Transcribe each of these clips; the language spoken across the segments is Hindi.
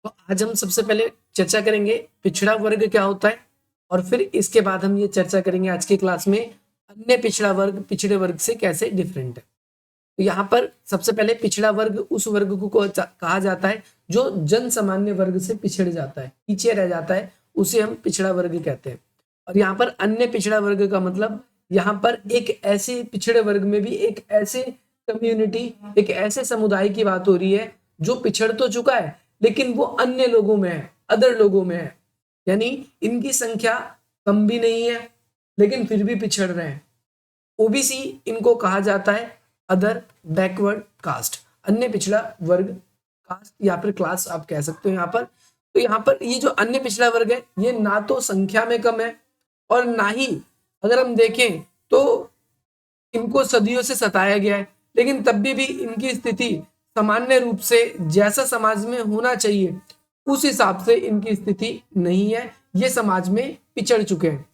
तो आज हम सबसे पहले चर्चा करेंगे पिछड़ा वर्ग क्या होता है, और फिर इसके बाद हम ये चर्चा करेंगे आज की क्लास में अन्य पिछड़ा वर्ग पिछड़े वर्ग से कैसे डिफरेंट है। तो यहाँ पर सबसे पहले पिछड़ा वर्ग उस वर्ग को कहा जाता है जो जन सामान्य वर्ग से पिछड़ जाता है, पीछे रह जाता है, उसे हम पिछड़ा वर्ग कहते हैं। और यहाँ पर अन्य पिछड़ा वर्ग का मतलब यहाँ पर एक ऐसे पिछड़े वर्ग में भी एक ऐसे कम्युनिटी, एक ऐसे समुदाय की बात हो रही है जो पिछड़ तो चुका है लेकिन वो अन्य लोगों में है, अदर लोगों में है, यानी इनकी संख्या कम भी नहीं है लेकिन फिर भी पिछड़ रहे हैं। ओबीसी इनको कहा जाता है अदर बैकवर्ड कास्ट, अन्य पिछड़ा वर्ग, कास्ट या फिर क्लास आप कह सकते हो यहाँ पर। तो यहाँ पर ये जो अन्य पिछड़ा वर्ग है ये ना तो संख्या में कम है और ना ही अगर हम देखें तो इनको सदियों से सताया गया है, लेकिन तब भी इनकी स्थिति सामान्य रूप से जैसा समाज में होना चाहिए उस हिसाब से इनकी स्थिति नहीं है, ये समाज में पिछड़ चुके हैं।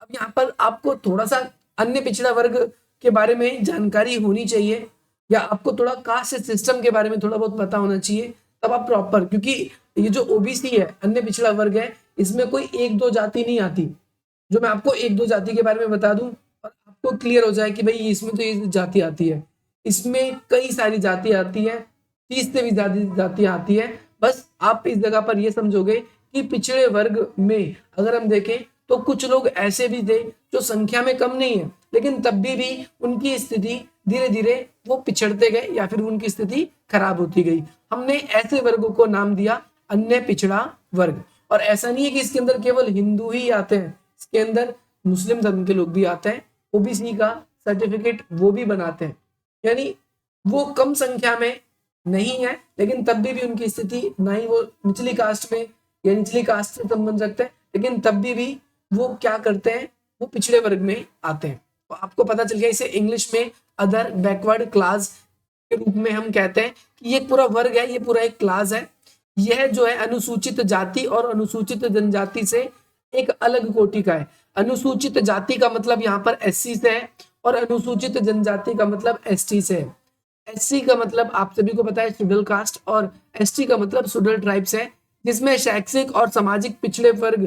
अब यहाँ पर आपको थोड़ा सा अन्य पिछड़ा वर्ग के बारे में जानकारी होनी चाहिए, या आपको थोड़ा कास्ट सिस्टम के बारे में थोड़ा बहुत पता होना चाहिए, तब आप प्रॉपर, क्योंकि ये जो ओबीसी है, अन्य पिछड़ा वर्ग है, इसमें कोई एक दो जाति नहीं आती। जो मैं आपको एक दो जाति के बारे में बता दूं और आपको क्लियर हो जाए कि भाई इसमें तो ये जाति आती है, इसमें कई सारी जाति आती है, 30 से भी ज्यादा जातियां आती है। बस आप इस जगह पर ये समझोगे कि पिछड़े वर्ग में अगर हम देखें तो कुछ लोग ऐसे भी थे जो संख्या में कम नहीं है लेकिन तब भी उनकी स्थिति धीरे धीरे वो पिछड़ते गए या फिर उनकी स्थिति खराब होती गई। हमने ऐसे वर्गों को नाम दिया अन्य पिछड़ा वर्ग। और ऐसा नहीं है कि इसके अंदर केवल हिंदू ही आते हैं, इसके अंदर मुस्लिम धर्म के लोग भी आते हैं, ओबीसी का सर्टिफिकेट वो भी बनाते हैं, यानी वो कम संख्या में नहीं है लेकिन तब भी उनकी स्थिति, ना ही वो निचली कास्ट में या निचली कास्ट से संबंध रखते हैं लेकिन तब भी वो क्या करते हैं, वो पिछड़े वर्ग में आते हैं। तो आपको पता चल गया, इसे इंग्लिश में अदर बैकवर्ड क्लास के रूप में हम कहते हैं कि ये पूरा वर्ग है, ये पूरा एक क्लास है। यह जो है अनुसूचित जाति और अनुसूचित जनजाति से एक अलग कोटि का है। अनुसूचित जाति का मतलब यहाँ पर एससी से है और अनुसूचित जनजाति का मतलब एसटी से है। एससी का मतलब आप सभी को पता है शेड्यूल कास्ट, और एसटी का मतलब शेड्यूल ट्राइब्स है, जिसमें शैक्षिक और सामाजिक पिछड़े वर्ग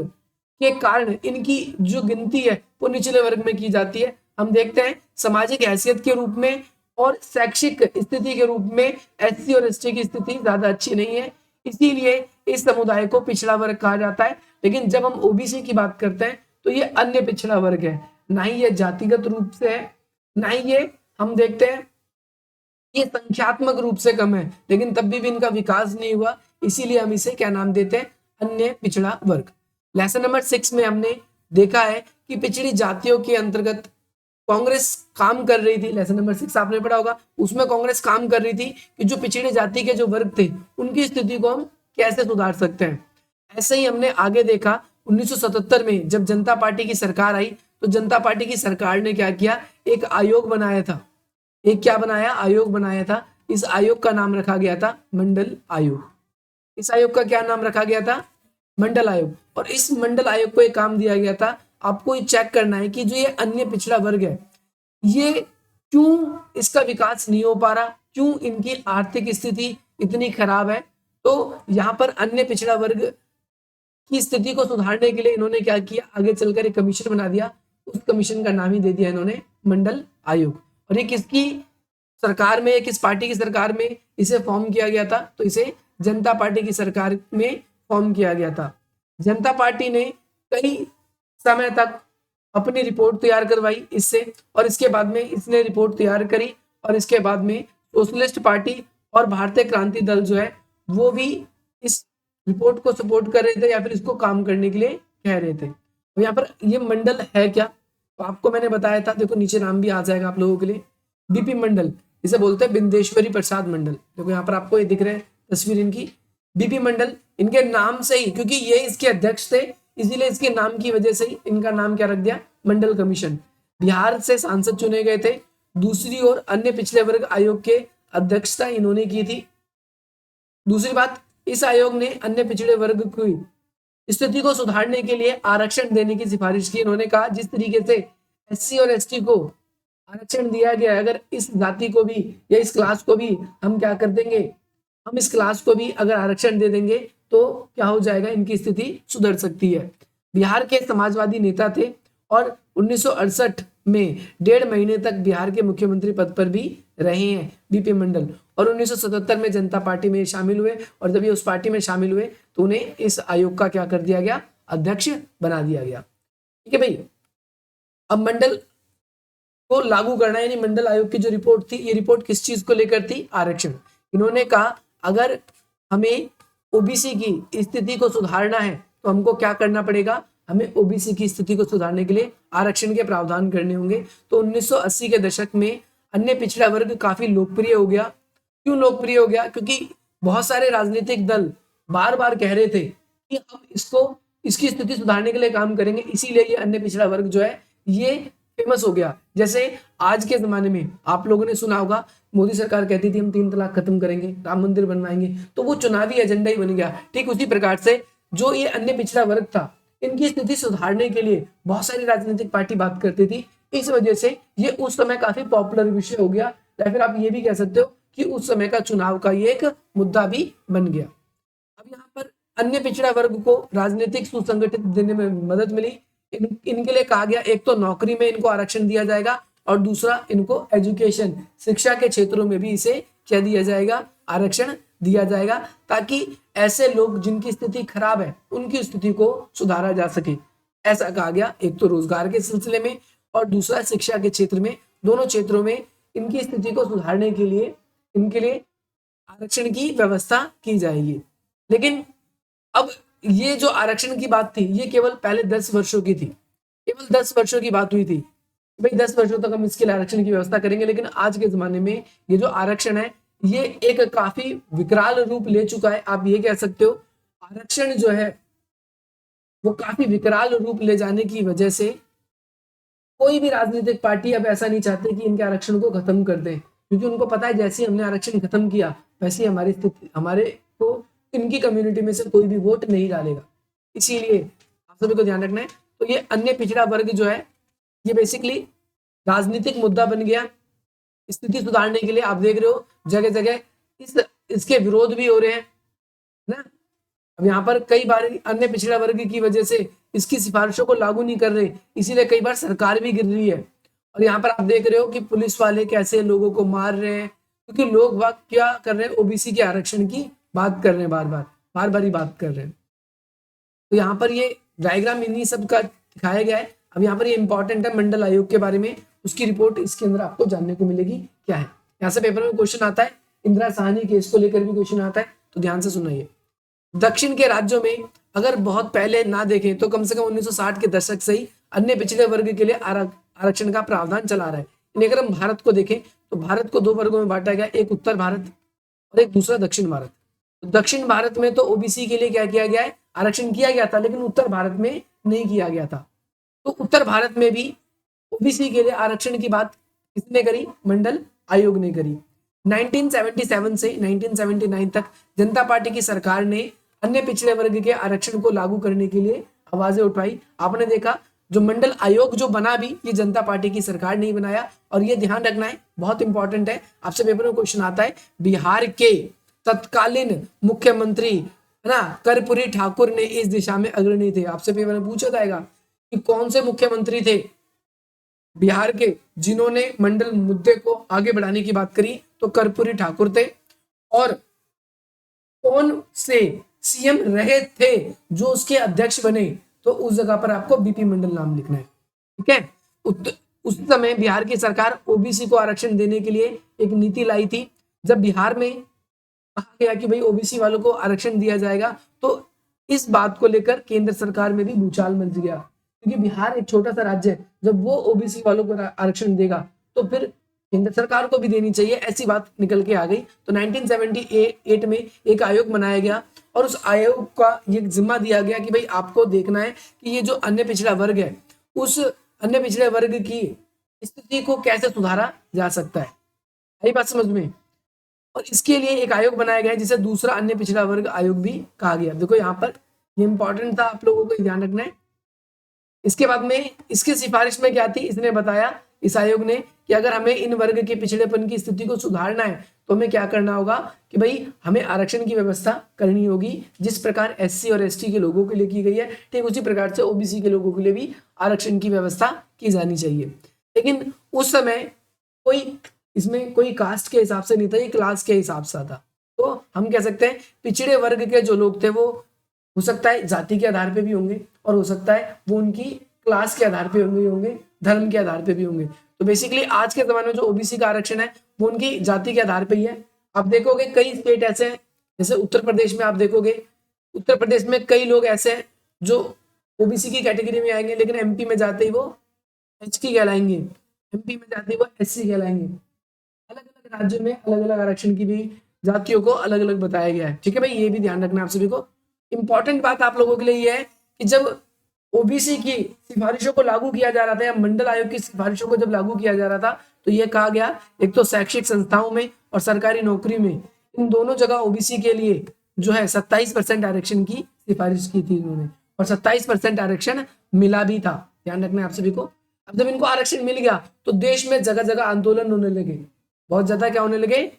के कारण इनकी जो गिनती है वो निचले वर्ग में की जाती है। हम देखते हैं सामाजिक हैसियत के रूप में और शैक्षिक स्थिति के रूप में एससी और एसटी की स्थिति ज्यादा अच्छी नहीं है, इसीलिए इस समुदाय को पिछड़ा वर्ग कहा जाता है। लेकिन जब हम ओबीसी की बात करते हैं तो ये अन्य पिछड़ा वर्ग है, ना ही ये जातिगत रूप से है, ना ही ये हम देखते हैं ये संख्यात्मक रूप से कम है, लेकिन तब भी इनका विकास नहीं हुआ, इसीलिए हम इसे क्या नाम देते हैं, अन्य पिछड़ा वर्ग। लेसन नंबर 6 में हमने देखा है कि पिछड़ी जातियों के अंतर्गत कांग्रेस काम कर रही थी। लेसन नंबर 6 आपने पढ़ा होगा, उसमें कांग्रेस काम कर रही थी कि जो पिछड़ी जाति के जो वर्ग थे उनकी स्थिति को हम कैसे सुधार सकते हैं। ऐसे ही हमने आगे देखा 1977 में जब जनता पार्टी की सरकार आई तो जनता पार्टी की सरकार ने क्या किया, एक आयोग बनाया था। एक क्या बनाया, आयोग बनाया था। इस आयोग का नाम रखा गया था मंडल आयोग। इस आयोग का क्या नाम रखा गया था, मंडल आयोग। और इस मंडल आयोग को एक काम दिया गया था, आपको ये चेक करना है कि जो ये अन्य पिछड़ा वर्ग है ये क्यों इसका विकास नहीं हो पा रहा, क्यों इनकी आर्थिक स्थिति इतनी खराब है। तो यहाँ पर अन्य पिछड़ा वर्ग की स्थिति को सुधारने के लिए इन्होंने क्या किया, आगे चलकर एक कमीशन बना दिया। उस कमीशन का नाम ही दे दिया इन्होंने मंडल आयोग। और ये किसकी सरकार में, किस पार्टी की सरकार में इसे फॉर्म किया गया था, तो इसे जनता पार्टी की सरकार में फॉर्म किया गया था। जनता पार्टी ने कई समय तक अपनी रिपोर्ट तैयार करवाई इससे, और इसके बाद में इसने रिपोर्ट तैयार करी और इसके बाद में सोशलिस्ट पार्टी और भारतीय क्रांति दल जो है वो भी इस रिपोर्ट को सपोर्ट कर रहे थे या फिर इसको काम करने के लिए कह रहे थे। तो यहाँ पर ये मंडल है क्या, तो आपको मैंने बताया था, देखो नीचे नाम भी आ जाएगा आप लोगों के लिए, बीपी मंडल, इसे बोलते हैं बिंदेश्वरी प्रसाद मंडल। देखो यहाँ पर आपको ये दिख रहे हैं तस्वीर इनकी, बीपी मंडल। इनके नाम से ही, क्योंकि ये इसके अध्यक्ष थे इसीलिए इसके नाम की वजह से ही इनका नाम क्या रख दिया, मंडल कमीशन। बिहार से सांसद चुने गए थे। दूसरी ओर अन्य पिछड़े वर्ग आयोग के अध्यक्षता इन्होंने की थी। दूसरी बात, इस आयोग ने अन्य पिछड़े वर्ग की स्थिति को सुधारने के लिए आरक्षण देने की सिफारिश की। इन्होंने कहा जिस तरीके से एससी और एसटी को आरक्षण दिया गया, अगर इस जाति को भी या इस क्लास को भी हम क्या कर देंगे, हम इस क्लास को भी अगर आरक्षण दे देंगे तो क्या हो जाएगा, इनकी स्थिति सुधर सकती है। बिहार के समाजवादी नेता थे और 1968 में 1.5 महीने तक बिहार के मुख्यमंत्री पद पर भी रहे हैं बीपी मंडल, और 1977 में जनता पार्टी में शामिल हुए, और जब ये उस पार्टी में शामिल हुए तो उन्हें इस आयोग का क्या कर दिया गया, अध्यक्ष बना दिया गया। ठीक है भाई। अब मंडल को लागू करना, यानी मंडल आयोग की जो रिपोर्ट थी, ये रिपोर्ट किस चीज को लेकर थी, आरक्षण। इन्होंने कहा अगर हमें ओबीसी की स्थिति को सुधारना है तो हमको क्या करना पड़ेगा, हमें ओबीसी की स्थिति को सुधारने के लिए आरक्षण के प्रावधान करने होंगे। तो 1980 के दशक में अन्य पिछड़ा वर्ग काफी लोकप्रिय हो गया। क्यों लोकप्रिय हो गया, क्योंकि बहुत सारे राजनीतिक दल बार बार कह रहे थे कि हम इसकी स्थिति सुधारने के लिए काम करेंगे, इसीलिए ये अन्य पिछड़ा वर्ग जो है ये फेमस हो गया। जैसे आज के जमाने में आप लोगों ने सुना होगा, मोदी सरकार कहती थी हम 3 तलाक खत्म करेंगे, राम मंदिर बनवाएंगे, तो वो चुनावी एजेंडा ही बन गया। ठीक उसी प्रकार से जो ये अन्य पिछड़ा वर्ग था, इनकी स्थिति सुधारने के लिए बहुत सारी राजनीतिक पार्टी बात करती थी, इस वजह से ये उस समय काफी पॉपुलर विषय हो गया, या फिर आप ये भी कह सकते हो कि उस समय का चुनाव का ये एक मुद्दा भी बन गया। अब यहाँ पर अन्य पिछड़ा वर्ग को राजनीतिक सुसंगठित देने में मदद मिली। इनके लिए कहा गया, एक तो नौकरी में इनको आरक्षण दिया जाएगा, और दूसरा इनको एजुकेशन, शिक्षा के क्षेत्रों में भी इसे क्या दिया जाएगा, आरक्षण दिया जाएगा, ताकि ऐसे लोग जिनकी स्थिति खराब है उनकी स्थिति को सुधारा जा सके। ऐसा कहा गया, एक तो रोजगार के सिलसिले में और दूसरा शिक्षा के क्षेत्र में, दोनों क्षेत्रों में इनकी स्थिति को सुधारने के लिए इनके लिए आरक्षण की व्यवस्था की जाएगी। लेकिन अब ये जो आरक्षण की बात थी, ये केवल पहले 10 वर्षों की थी, केवल 10 वर्षों की बात हुई थी, भाई 10 वर्षों तक हम इसके लिए आरक्षण की व्यवस्था करेंगे। लेकिन आज के जमाने में ये जो आरक्षण है, ये एक काफी विकराल रूप ले चुका है। आप ये कह सकते हो आरक्षण जो है वो काफी विकराल रूप ले जाने की वजह से कोई भी राजनीतिक पार्टी अब ऐसा नहीं चाहते कि इनके आरक्षण को खत्म कर दें, क्योंकि उनको पता है जैसे हमने आरक्षण खत्म किया वैसे हमारी स्थिति, हमारे को इनकी कम्युनिटी में से कोई भी वोट नहीं डालेगा। इसीलिए आप सभी को ध्यान रखना है। तो ये अन्य पिछड़ा वर्ग जो है, ये बेसिकली राजनीतिक मुद्दा बन गया। स्थिति सुधारने के लिए आप देख रहे हो जगह जगह इसके विरोध भी हो रहे हैं ना। अब यहाँ पर कई बार अन्य पिछड़ा वर्ग की वजह से इसकी सिफारिशों को लागू नहीं कर रहे, इसीलिए कई बार सरकार भी गिर रही है। और यहाँ पर आप देख रहे हो कि पुलिस वाले कैसे लोगों को मार रहे हैं, क्योंकि लोग बात क्या कर रहे हैं, ओबीसी के आरक्षण की बात कर रहे हैं, बार बार ही बात कर रहे हैं। तो यहाँ पर ये डायग्राम इन्हीं सब का दिखाया गया है। अब यहाँ पर ये इंपॉर्टेंट है मंडल आयोग के बारे में, उसकी रिपोर्ट इसके अंदर आपको जानने को मिलेगी क्या है। यहाँ से पेपर में क्वेश्चन आता है, इंदिरा साहनी केस को लेकर भी क्वेश्चन आता है, तो ध्यान से सुनिए। दक्षिण के राज्यों में अगर बहुत पहले ना देखें तो कम से कम 1960 के दशक से ही अन्य पिछड़े वर्ग के लिए आरक्षण का प्रावधान चला रहा है। अगर हम भारत को देखें तो भारत को 2 वर्गों में बांटा गया, एक उत्तर भारत और एक दूसरा दक्षिण भारत। दक्षिण भारत में तो ओबीसी के लिए क्या किया गया है, आरक्षण किया गया था, लेकिन उत्तर भारत में नहीं किया गया था। तो उत्तर भारत में भी ओबीसी के लिए आरक्षण की बात किसने करी, मंडल आयोग ने करी। 1977 से 1979 तक जनता पार्टी की सरकार ने अन्य पिछड़े वर्ग के आरक्षण को लागू करने के लिए आवाजें उठाई। आपने देखा जो मंडल आयोग जो बना भी, ये जनता पार्टी की सरकार नहीं बनाया। और ये ध्यान रखना है, बहुत इंपॉर्टेंट है, आपसे पेपर में क्वेश्चन आता है, बिहार के तत्कालीन मुख्यमंत्री है ना कर्पूरी ठाकुर ने इस दिशा में अग्रणी थे। आपसे पेपर में पूछा जाएगा कि कौन से मुख्यमंत्री थे बिहार के जिन्होंने मंडल मुद्दे को आगे बढ़ाने की बात करी, तो कर्पूरी ठाकुर थे। और कौन से सीएम रहे थे जो उसके अध्यक्ष बने, तो उस जगह पर आपको बीपी मंडल नाम लिखना है। ठीक है। उस समय बिहार की सरकार ओबीसी को आरक्षण देने के लिए एक नीति लाई थी। जब बिहार में कहा गया कि भाई ओबीसी वालों को आरक्षण दिया जाएगा, तो इस बात को लेकर केंद्र सरकार में भी भूचाल मच गया, क्योंकि बिहार एक छोटा सा राज्य है, जब वो ओबीसी वालों को आरक्षण देगा तो फिर केंद्र सरकार को भी देनी चाहिए, ऐसी बात निकल के आ गई। तो 1978 में एक आयोग बनाया गया और उस आयोग का ये जिम्मा दिया गया कि भाई आपको देखना है कि ये जो अन्य पिछड़ा वर्ग है, उस अन्य पिछड़े वर्ग की स्थिति को कैसे सुधारा जा सकता है। यही बात समझ में। और इसके लिए एक आयोग बनाया गया जिसे दूसरा अन्य पिछड़ा वर्ग आयोग भी कहा गया। देखो यहाँ पर ये इंपॉर्टेंट था, आप लोगों को ध्यान रखना है। इसके बाद में इसकी सिफारिश में क्या थी, इसने बताया इस आयोग ने कि अगर हमें इन वर्ग के पिछड़ेपन की स्थिति को सुधारना है तो हमें क्या करना होगा कि भाई हमें आरक्षण की व्यवस्था करनी होगी, जिस प्रकार एससी और एसटी के लोगों के लिए की गई है, ठीक उसी प्रकार से ओबीसी के लोगों के लिए भी आरक्षण की व्यवस्था की जानी चाहिए। लेकिन उस समय कोई इसमें कोई कास्ट के हिसाब से नहीं था, ये क्लास के हिसाब से था। तो हम कह सकते हैं पिछड़े वर्ग के जो लोग थे वो हो सकता है जाति के आधार पे भी होंगे, और हो सकता है वो उनकी क्लास के आधार पे होंगे, धर्म के आधार पे भी होंगे। तो बेसिकली आज के जमाने में जो ओबीसी का आरक्षण है वो उनकी जाति के आधार पे ही है। आप देखोगे कई स्टेट ऐसे हैं, जैसे उत्तर प्रदेश में आप देखोगे, उत्तर प्रदेश में कई लोग ऐसे हैं जो ओबीसी की कैटेगरी में आएंगे, लेकिन एमपी में जाते ही वो एचटी कहलाएंगे, एमपी में जाते ही वो एससी कहलाएंगे। अलग अलग राज्यों में अलग अलग आरक्षण की भी जातियों को अलग अलग बताया गया है। ठीक है भाई, ये भी ध्यान रखना आप सभी को। इंपॉर्टेंट बात आप लोगों के लिए ये है कि जब ओबीसी की सिफारिशों को लागू किया जा रहा था या मंडल आयोग की सिफारिशों को जब लागू किया जा रहा था, तो ये कहा गया एक तो शैक्षिक संस्थाओं में और सरकारी नौकरी में, इन दोनों जगह ओबीसी के लिए जो है 27% आरक्षण की सिफारिश की थी इन्होंने, और 27% आरक्षण मिला भी था। ध्यान रखना है आप सभी को। अब जब इनको आरक्षण मिल गया तो देश में जगह जगह आंदोलन होने लगे, बहुत ज्यादा क्या होने लगे,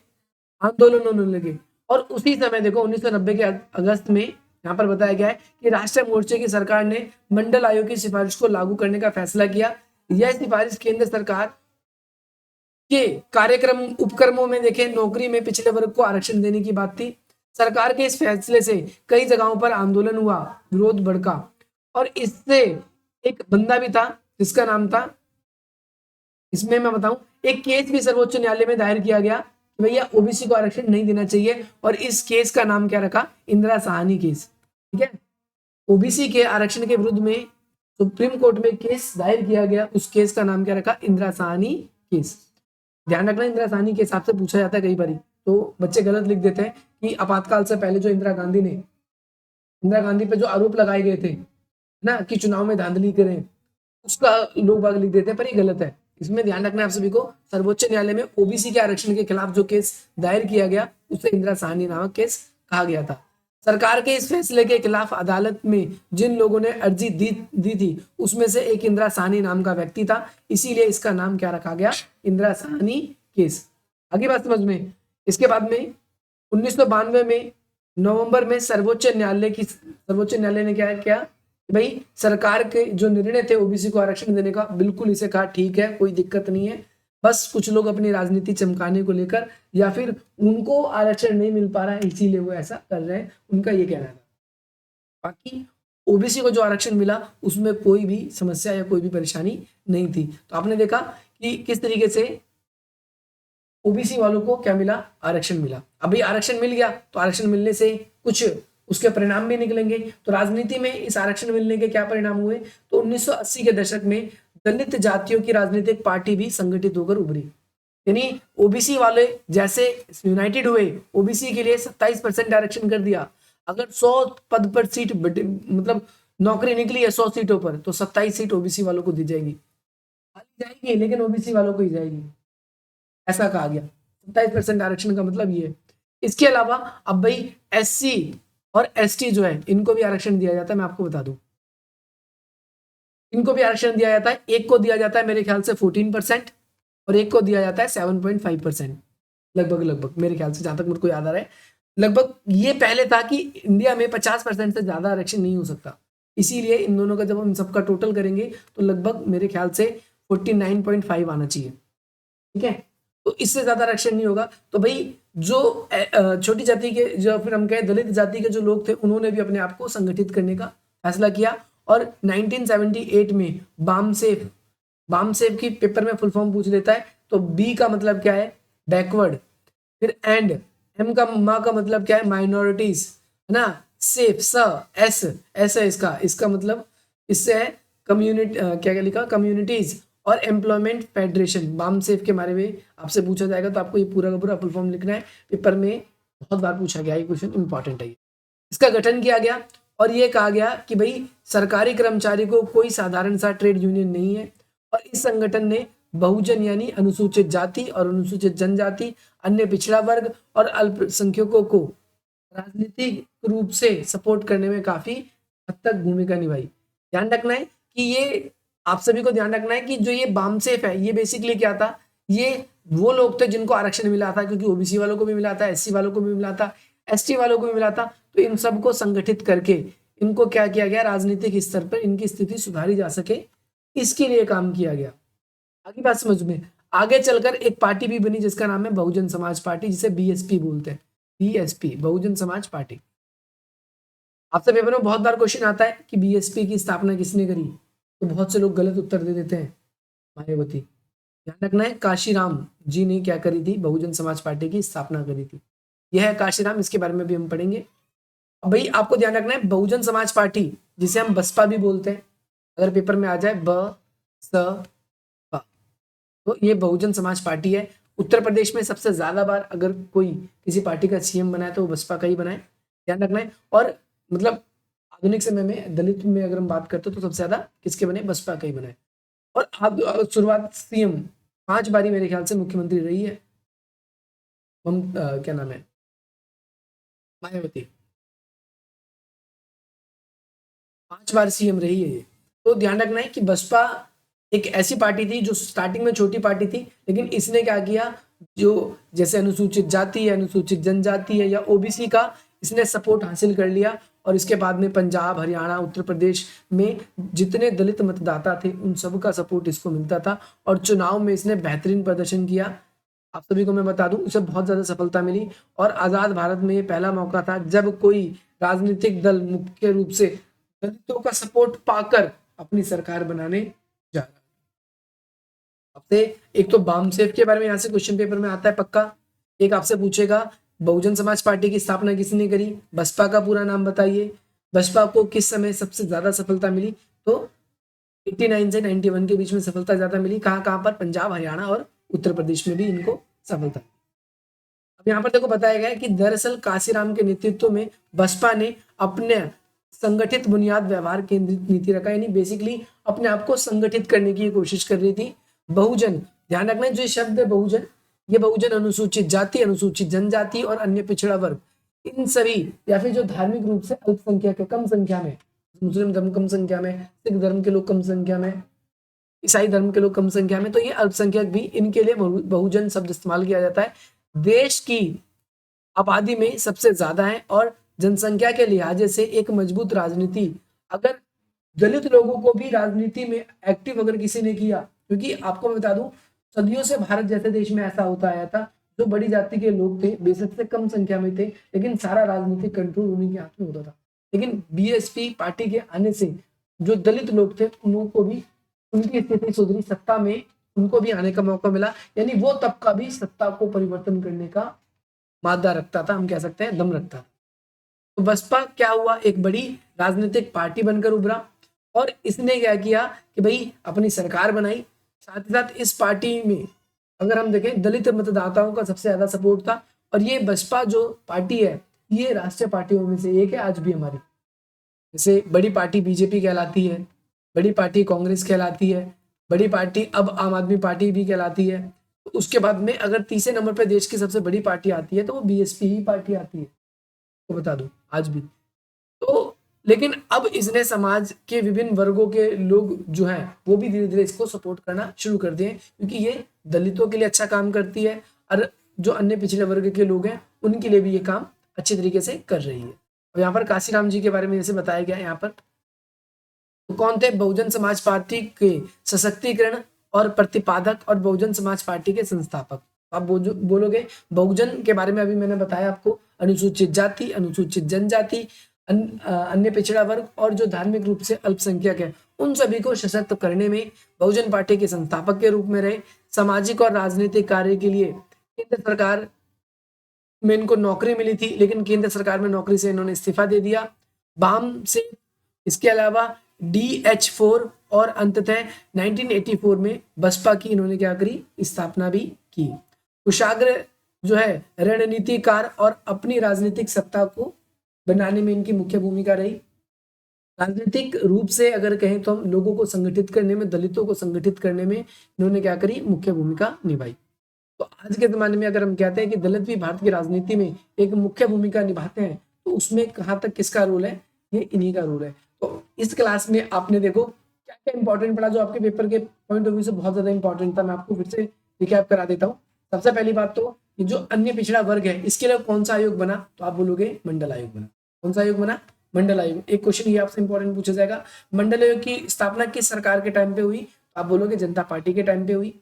आंदोलन होने लगे। और उसी समय देखो 1990 के अगस्त में यहाँ पर बताया गया है कि राष्ट्रीय मोर्चे की सरकार ने मंडल आयोग की सिफारिश को लागू करने का फैसला किया। यह सिफारिश केंद्र सरकार के कार्यक्रम उपक्रमों में देखें नौकरी में पिछड़े वर्ग को आरक्षण देने की बात थी। सरकार के इस फैसले से कई जगहों पर आंदोलन हुआ, विरोध भड़का, और इससे एक बंदा भी था जिसका नाम था, इसमें मैं बताऊं, एक केस भी सर्वोच्च न्यायालय में दायर किया गया कि भैया ओबीसी को आरक्षण नहीं देना चाहिए, और इस केस का नाम क्या रखा, इंदिरा साहनी केस। ठीक है, ओबीसी के आरक्षण के विरुद्ध में सुप्रीम कोर्ट में केस दायर किया गया, उस केस का नाम क्या रखा, इंदिरा साहनी केस। ध्यान रखना, इंदिरा साहनी के हिसाब से पूछा जाता है कई बार, तो बच्चे गलत लिख देते हैं कि आपातकाल से पहले जो इंदिरा गांधी पे जो आरोप लगाए गए थे ना कि चुनाव में धांधली करें, उसका लोग बाग लिख देते हैं, पर ये गलत है। इसमें ध्यान रखना है आप सभी को। सर्वोच्च न्यायालय में ओबीसी के आरक्षण के खिलाफ जो केस दायर किया गया उसे इंदिरा साहनी नामक केस कहा गया था। सरकार के इस फैसले के खिलाफ अदालत में जिन लोगों ने अर्जी दी थी उसमें से एक इंदिरा साहनी नाम का व्यक्ति था, इसीलिए इसका नाम क्या रखा गया, इंदिरा साहनी केस। आगे बात समझ में। इसके बाद में 1992 में नवंबर में सर्वोच्च न्यायालय ने क्या किया, भाई सरकार के जो निर्णय थे ओबीसी को आरक्षण देने का, बिल्कुल इसे कहा ठीक है, कोई दिक्कत नहीं है, बस कुछ लोग अपनी राजनीति चमकाने को लेकर या फिर उनको आरक्षण नहीं मिल पा रहा है इसीलिए वो ऐसा कर रहे हैं, उनका ये कहना था। बाकी ओबीसी को जो आरक्षण मिला उसमें कोई भी समस्या या कोई भी परेशानी नहीं थी। तो आपने देखा कि किस तरीके से ओबीसी वालों को क्या मिला, आरक्षण मिला। अभी आरक्षण मिल गया तो आरक्षण मिलने से कुछ उसके परिणाम भी निकलेंगे। तो राजनीति में इस आरक्षण मिलने के क्या परिणाम हुए, तो 1980 के दशक में दलित जातियों की राजनीतिक पार्टी भी संगठित होकर उभरी। यानी ओबीसी वाले जैसे यूनाइटेड हुए, ओबीसी के लिए 27% आरक्षण कर दिया। अगर 100 पद पर सीट मतलब नौकरी निकली है 100 सीटों पर, तो 27 सीट ओबीसी वालों को दी जाएगी, खाली जाएगी लेकिन ओबीसी वालों को ही जाएगी, ऐसा कहा गया। 27% आरक्षण का मतलब ये है। इसके अलावा अब भाई एससी और एसटी जो है इनको भी आरक्षण दिया जाता है। मैं आपको बता दूं, इनको भी आरक्षण दिया जाता है। एक को दिया जाता है मेरे ख्याल से 14% और एक को दिया जाता है 7.5%, लगभग मेरे ख्याल से, जहां तक मेरे को याद आ रहा है लगभग। ये पहले था कि इंडिया में 50% से ज्यादा आरक्षण नहीं हो सकता, इसीलिए इन दोनों का जब हम सबका टोटल करेंगे तो लगभग मेरे ख्याल से 49.5 आना चाहिए। ठीक है, तो इससे ज्यादा आरक्षण नहीं होगा। तो भाई जो छोटी जाति के, जो फिर हम कहें दलित जाति के जो लोग थे, उन्होंने भी अपने आप को संगठित करने का फैसला किया। और 1978 में बामसेफ की पेपर में फुल फॉर्म पूछ लेता है, तो बी का मतलब क्या है, बैकवर्ड, फिर एंड, एम का मा का मतलब क्या है, माइनॉरिटीज, है ना, सेफ एस है इसका मतलब, इससे है कम्युनिटी, क्या लिखा, कम्युनिटीज और एम्प्लॉयमेंट फेडरेशन। बामसेफ के बारे में आपसे पूछा जाएगा तो आपको ये पूरा का पूरा फुल फॉर्म लिखना है, पेपर में बहुत बार पूछा गया, ये क्वेश्चन इंपॉर्टेंट है। इसका गठन किया गया और ये कहा गया कि भाई सरकारी कर्मचारी को कोई साधारण सा ट्रेड यूनियन नहीं है, और इस संगठन ने बहुजन यानी अनुसूचित जाति और अनुसूचित जनजाति, अन्य पिछड़ा वर्ग और अल्पसंख्यकों को राजनीतिक रूप से सपोर्ट करने में काफी हद तक भूमिका निभाई। ध्यान रखना है कि ये, आप सभी को ध्यान रखना है कि जो ये बामसेफ है, ये बेसिकली क्या था, ये वो लोग थे जिनको आरक्षण मिला था, क्योंकि ओबीसी वालों को भी मिला था, एससी वालों को भी मिला था, एसटी वालों को भी मिला था। तो इन सबको संगठित करके इनको क्या किया गया, राजनीतिक स्तर पर इनकी स्थिति सुधारी जा सके, इसके लिए काम किया गया। आगे बात समझ में। आगे चलकर एक पार्टी भी बनी जिसका नाम है बहुजन समाज पार्टी, जिसे बीएसपी बोलते हैं, बीएसपी, बहुजन समाज पार्टी। आपसे पेपर में बहुत बार क्वेश्चन आता है कि बीएसपी की स्थापना किसने करी, तो बहुत से लोग गलत उत्तर दे देते हैं, मायावती। ध्यान रखना है, काशीराम जी ने क्या करी थी, बहुजन समाज पार्टी की स्थापना करी थी। यह है काशीराम, इसके बारे में भी हम पढ़ेंगे। अब भाई आपको ध्यान रखना है, बहुजन समाज पार्टी जिसे हम बसपा भी बोलते हैं, अगर पेपर में आ जाए ब स प, तो ये बहुजन समाज पार्टी है। उत्तर प्रदेश में सबसे ज्यादा बार अगर कोई किसी पार्टी का सीएम बना है तो वो बसपा का ही बना है, ध्यान रखना है। और मतलब आधुनिक समय में दलित में अगर हम बात करते हो तो सबसे ज्यादा किसके बने, बसपा का ही बना है। और शुरुआत सीएम 5 बारी मेरे ख्याल से मुख्यमंत्री रही है, क्या नाम है, मायावती, 5 बार सीएम रही है ये। तो ध्यान रखना है कि बसपा एक ऐसी पार्टी थी जो स्टार्टिंग में छोटी पार्टी थी, लेकिन इसने क्या किया, जो जैसे अनुसूचित जाति है, अनुसूचित जनजाति है या ओबीसी का इसने सपोर्ट हासिल कर लिया। और इसके बाद में पंजाब, हरियाणा, उत्तर प्रदेश में जितने दलित मतदाता थे उन सब का सपोर्ट इसको मिलता था, और चुनाव में इसने बेहतरीन प्रदर्शन किया। आप सभी को मैं बता दूं, इसे बहुत ज्यादा सफलता मिली, और आजाद भारत में ये पहला मौका था जब कोई राजनीतिक दल मुख्य रूप से दलितों का सपोर्ट पाकर अपनी सरकार बनाने जा रहा है। आपसे एक तो बामसेफ के बारे में यहाँ से क्वेश्चन पेपर में आता है पक्का। एक आपसे पूछेगा बहुजन समाज पार्टी की स्थापना किसने करी, बसपा का पूरा नाम बताइए, बसपा को किस समय सबसे ज्यादा सफलता मिली, तो 89 से 91 के बीच में सफलता ज्यादा मिली। कहाँ कहाँ पर, पंजाब, हरियाणा और उत्तर प्रदेश में भी इनको सफलता। अब यहाँ पर देखो बताया गया है कि दरअसल काशीराम के नेतृत्व में बसपा ने अपने संगठित बुनियाद व्यवहार केंद्रित नीति रखा, यानी बेसिकली अपने आप को संगठित करने की कोशिश कर रही थी। बहुजन, ध्यान रखना है जो शब्द है बहुजन, ये बहुजन अनुसूचित जाति, अनुसूचित जनजाति और अन्य पिछड़ा वर्ग, इन सभी, या फिर जो धार्मिक रूप से अल्पसंख्यक है, कम संख्या में, मुस्लिम धर्म कम संख्या में, सिख धर्म के लोग कम संख्या में, ईसाई धर्म के लोग कम संख्या में, तो ये अल्पसंख्यक भी, इनके लिए बहुजन शब्द इस्तेमाल किया जाता है। देश की आबादी में सबसे ज्यादा है और जनसंख्या के लिहाजे से एक मजबूत राजनीति, अगर दलित लोगों को भी राजनीति में एक्टिव अगर किसी ने किया, क्योंकि आपको मैं बता दूं सदियों से भारत जैसे देश में ऐसा होता आया था, जो बड़ी जाति के लोग थे बेशक से कम संख्या में थे, लेकिन सारा राजनीतिक कंट्रोल उन्हीं के हाथ में होता था। लेकिन बीएसपी पार्टी के आने से जो दलित लोग थे उनको भी उनकी स्थिति सुधरी, सत्ता में उनको भी आने का मौका मिला, यानी वो तबका भी सत्ता को परिवर्तन करने का मादा रखता था, हम कह सकते हैं दम रखता था। तो बसपा क्या हुआ, एक बड़ी राजनीतिक पार्टी बनकर उभरा, और इसने क्या किया कि भाई अपनी सरकार बनाई। साथ ही साथ इस पार्टी में अगर हम देखें दलित मतदाताओं का सबसे ज्यादा सपोर्ट था, और ये बसपा जो पार्टी है ये राष्ट्रीय पार्टियों में से एक है आज भी हमारी। जैसे बड़ी पार्टी बीजेपी कहलाती है, बड़ी पार्टी कांग्रेस कहलाती है, बड़ी पार्टी अब आम आदमी पार्टी भी कहलाती है। तो उसके बाद में अगर तीसरे नंबर पर देश की सबसे बड़ी पार्टी आती है तो वो बीएसपी ही पार्टी आती है, तो बता दो आज भी। तो लेकिन अब इसने समाज के विभिन्न वर्गों के लोग जो हैं वो भी धीरे धीरे इसको सपोर्ट करना शुरू कर दिए, क्योंकि ये दलितों के लिए अच्छा काम करती है, और जो अन्य पिछड़े वर्ग के लोग हैं उनके लिए भी ये काम अच्छे तरीके से कर रही है। अब यहाँ पर काशीराम जी के बारे में जैसे बताया गया यहाँ पर, तो कौन थे, बहुजन समाज पार्टी के सशक्तिकरण और प्रतिपादक और बहुजन समाज पार्टी के संस्थापक। आप बोलोगे बहुजन के बारे में अभी मैंने बताया आपको, अनुसूचित जाति, अनुसूचित जनजाति, अन्य पिछड़ा वर्ग और जो धार्मिक रूप से अल्पसंख्यक है, उन सभी को सशक्त करने में बहुजन पार्टी के संस्थापक के रूप में रहे। सामाजिक और राजनीतिक कार्य के लिए केंद्र सरकार में इनको नौकरी मिली थी, लेकिन केंद्र सरकार में नौकरी से इन्होंने इस्तीफा दे दिया। बाम से इसके अलावा DH4 और अंततः 1984 में बसपा की इन्होंने क्या करी, स्थापना भी की। कुशाग्र जो है रणनीतिकार और अपनी राजनीतिक सत्ता को बनाने में इनकी मुख्य भूमिका रही। राजनीतिक रूप से अगर कहें तो हम लोगों को संगठित करने में, दलितों को संगठित करने में इन्होंने क्या करी, मुख्य भूमिका निभाई। तो आज के जमाने में अगर हम कहते हैं कि दलित भी भारत की राजनीति में एक मुख्य भूमिका निभाते हैं, तो उसमें कहाँ तक किसका रोल है, ये इन्हीं का रोल है। तो इस क्लास में आपने देखो क्या क्या इंपॉर्टेंट पढ़ा, जो आपके पेपर के पॉइंट ऑफ व्यू से बहुत ज्यादा इंपॉर्टेंट था। मैं आपको फिर से रिकैप करा देता हूँ। सबसे पहली बात तो ये जो अन्य पिछड़ा वर्ग है इसके लिए कौन सा आयोग बना, तो आप बोलोगे मंडल आयोग बना। कौन सा आयोग बना, मंडल आयोग। एक क्वेश्चन ये आपसे इंपॉर्टेंट पूछा जाएगा, मंडल आयोग की स्थापना किस सरकार के टाइम पे हुई, आप बोलोगे जनता पार्टी के टाइम पे हुई।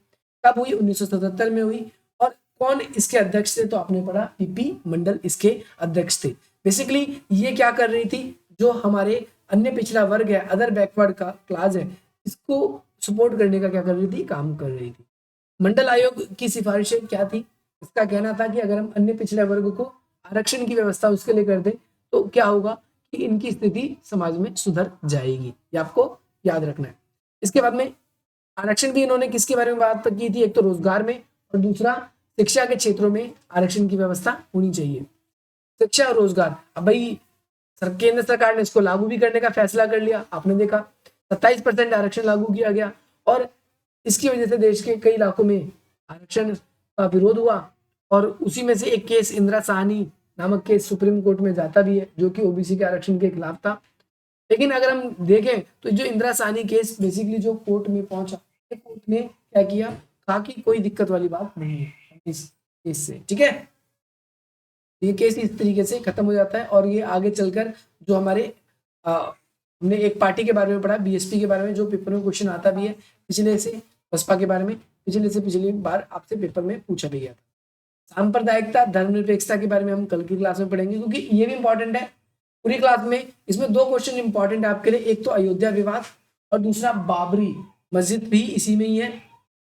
कब हुई, 1977 में हुई। और कौन इसके अध्यक्ष थे, तो आपने पढ़ा पीपी मंडल इसके अध्यक्ष थे। बेसिकली ये क्या कर रही थी, जो हमारे अन्य पिछड़ा वर्ग है, अदर बैकवर्ड का क्लास है, इसको सपोर्ट करने का क्या कर रही थी, काम कर रही थी। मंडल आयोग की सिफारिशें क्या थी, इसका कहना था कि अगर हम अन्य पिछड़े वर्ग को आरक्षण की व्यवस्था उसके लिए कर दें तो क्या होगा कि इनकी स्थिति समाज में सुधर जाएगी, ये आपको याद रखना है। इसके बाद में आरक्षण भी इन्होंने किसके बारे में बात की थी, एक तो रोजगार में और दूसरा शिक्षा के क्षेत्रों में आरक्षण की व्यवस्था होनी चाहिए। शिक्षा और रोजगार, अब भाई केंद्र सरकार ने इसको लागू भी करने का फैसला कर लिया, आपने देखा 27% आरक्षण लागू किया गया और इसकी वजह से देश के कई इलाकों में आरक्षण का विरोध हुआ और उसी में से एक केस इंदिरा साहनी नामक केस सुप्रीम कोर्ट में जाता भी है जो कि ओबीसी के आरक्षण के खिलाफ था। लेकिन अगर हम देखें तो जो इंदिरा साहनी केस बेसिकली जो कोर्ट में पहुंचा, कोर्ट ने क्या किया, कहा कि कोई दिक्कत वाली बात नहीं है इस केस से, ठीक है। ये केस इस तरीके से खत्म हो जाता है और ये आगे चलकर जो हमारे हमने एक पार्टी के बारे में पढ़ा, बीएसपी के बारे में, जो पेपर में क्वेश्चन आता भी है पिछले से, बसपा के बारे में पिछले से पिछली बार आपसे पेपर में पूछा भी गया था। सांप्रदायिकता, धर्मनिरपेक्षता के बारे में हम कल की क्लास में पढ़ेंगे क्योंकि ये भी इंपॉर्टेंट है पूरी क्लास में। इसमें दो क्वेश्चन इंपॉर्टेंट है आपके लिए, एक तो अयोध्या विवाद और दूसरा बाबरी मस्जिद भी इसी में ही है,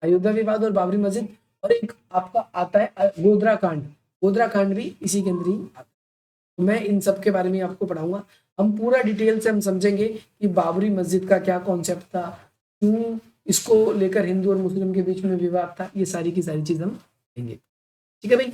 अयोध्या विवाद और बाबरी मस्जिद। और एक आपका आता है गोधरा कांड, गोधरा कांड भी इसी के अंदर ही आता है। तो मैं इन सब के बारे में आपको पढ़ाऊंगा, हम पूरा डिटेल से हम समझेंगे कि बाबरी मस्जिद का क्या कॉन्सेप्ट था, क्यों इसको लेकर हिंदू और मुस्लिम के बीच में विवाद था, ये सारी की सारी चीज हम लेंगे, ठीक है भाई।